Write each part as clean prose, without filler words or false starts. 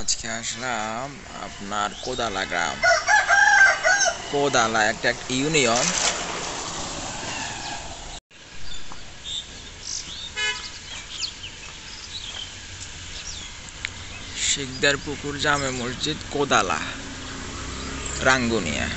আজকে আসলাম আপনার কোদালা গ্রাম। কোদালা একটা ইউনিয়ন। শিকদার পুকুর জামে মসজিদ কোদালা রাঙ্গুনিয়া।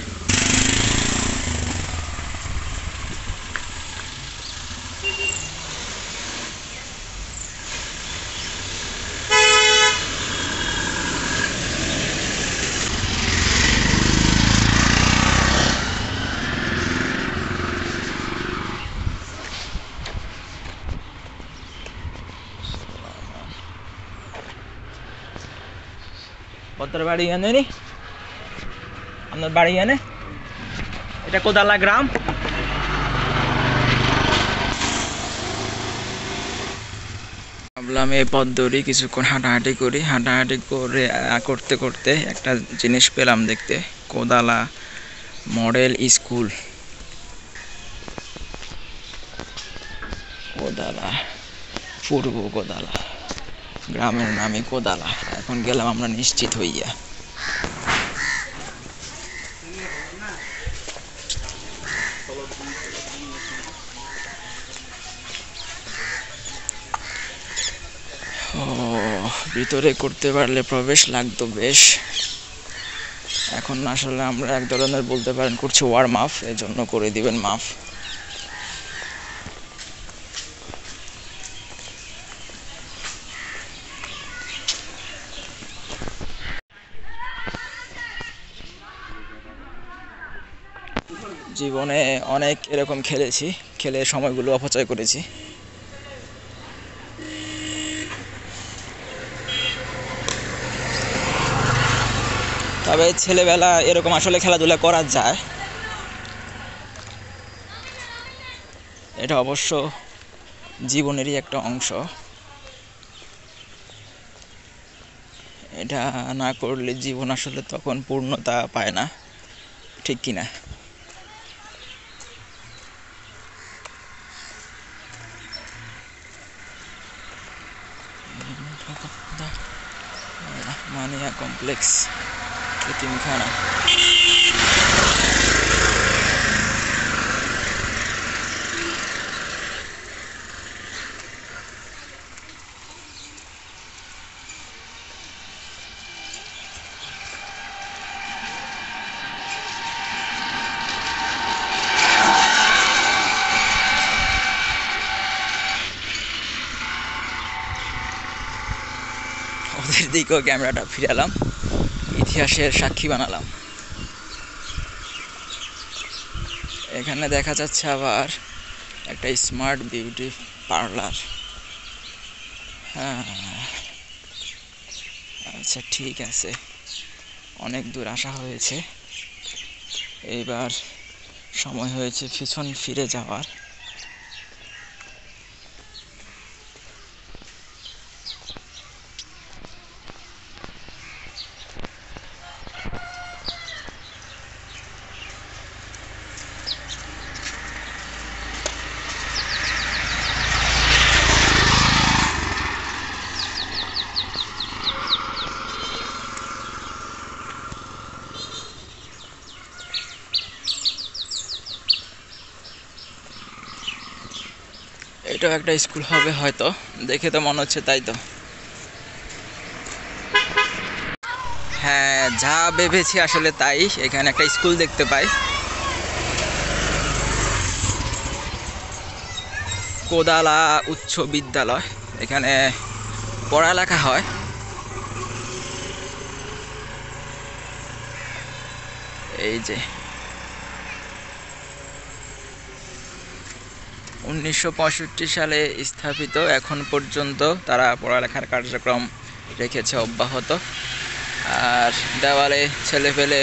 আপনার বাড়ি এনে নি? আপনার বাড়ি এনে? এটা কোদালা গ্রাম। ভাবলাম এই পথ ধরি কিছুক্ষণ হাঁটাহাঁটি করি। হাঁটাহাঁটি করে করতে করতে একটা জিনিস পেলাম দেখতে, কোদালা মডেল স্কুল। কোদালা পূর্ব কোদালা, গ্রামের নামে কোদালা। এখন গেলাম আমরা নিশ্চিত হইয়া। ও, ভিতরে করতে পারলে প্রবেশ লাগতো বেশ। এখন আসলে আমরা এক ধরনের বলতে পারেন করছি ওয়ার্ম আপ, এজন্য করে দিবেন মাফ। জীবনে অনেক এরকম খেলেছি, খেলে সময়গুলো অপচয় করেছি। তবে ছেলেবেলা এরকম আসলে খেলাধুলা করা যায়, এটা অবশ্য জীবনেরই একটা অংশ। এটা না করলে জীবন আসলে তখন পূর্ণতা পায় না, ঠিক কিনা? মানিয়া কমপ্লেক্স, এতিমখানা। ওদের দিকেও ক্যামেরাটা ফিরালাম, ইতিহাসের সাক্ষী বানালাম। এখানে দেখা যাচ্ছে আবার একটা স্মার্ট বিউটি পার্লার। হ্যাঁ, আচ্ছা ঠিক আছে, অনেক দূর আসা হয়েছে, এইবার সময় হয়েছে পিছন ফিরে যাওয়ার। এটাও একটা স্কুল হবে হয়তো, দেখে তো মনে হচ্ছে তাই। তো হ্যাঁ, যা ভেবেছি আসলে তাই। এখানে একটা স্কুল দেখতে পাই, কোদালা উচ্চ বিদ্যালয়। এখানে পড়ালেখা হয়। এই যে 1965 সালে স্থাপিত, এখন পর্যন্ত তারা পড়ালেখার কার্যক্রম রেখেছে অব্যাহত। আর দেওয়ালে ছেলেপেলে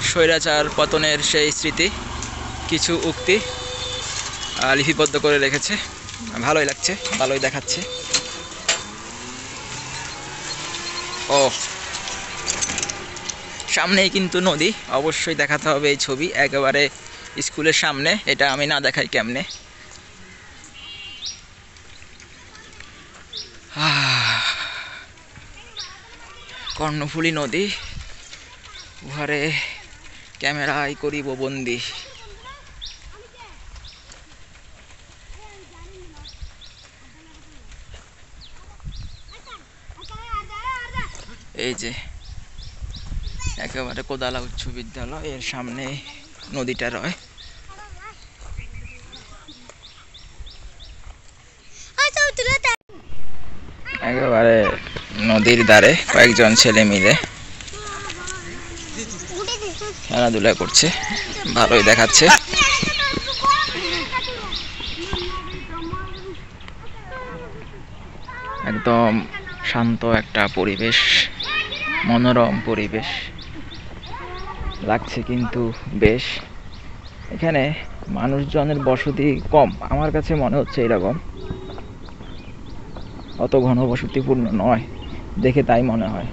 স্বৈরাচার পতনের সেই স্মৃতি, কিছু উক্তি লিপিবদ্ধ করে রেখেছে। ভালোই লাগছে, ভালোই দেখাচ্ছে। ও, সামনেই কিন্তু নদী, অবশ্যই দেখাতে হবে এই ছবি, একেবারে স্কুলের সামনে, এটা আমি না দেখাই কেমনে। কর্ণফুলী নদী, উহারে ক্যামেরায় করিব বন্দি। এই যে একেবারে কোদালা উচ্চ বিদ্যালয়, এর সামনে নদীটা রয়। একেবারে নদীর ধারে কয়েকজন ছেলে মিলে খেলাধুলা করছে, ভালোই দেখাচ্ছে। একদম শান্ত একটা পরিবেশ, মনোরম পরিবেশ লাগছে কিন্তু বেশ। এখানে মানুষজনের বসতি কম, আমার কাছে মনে হচ্ছে এরকম, অত ঘনবসতিপূর্ণ নয়, দেখে তাই মনে হয়।